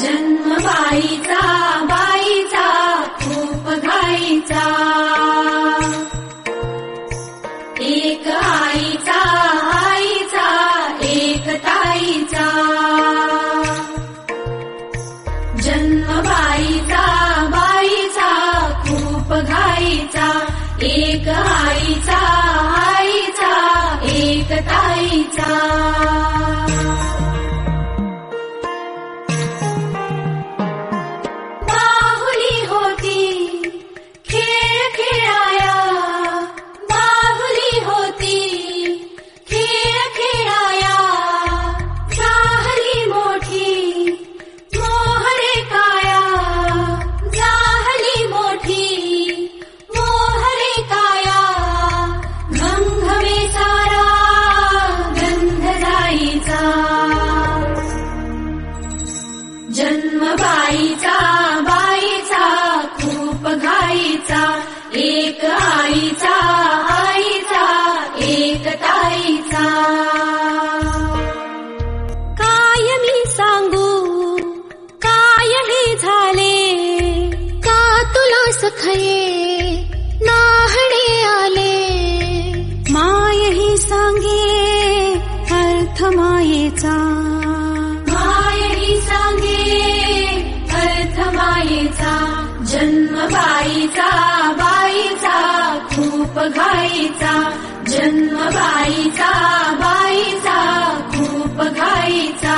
जन्म बाईचा बाईचा खूप घाईचा, एक आईचा आईचा एक ताईचा, जन्म बाईचा बाईचा खूप घाईचा, एक आईचा आईचा एक ताईचा। जन्म बाईचा बाईचा खूप घाईचा, एक आईचा आईचा एक ताईचा। काय मी सांगू काय हे झाले, का तुला सखये नाहणे आले, माय ही सांगे अर्थ मायेचा, जन्म बाईचा बाईचा खूप घाईचा, जन्म बाईचा बाईचा खूप घाईचा।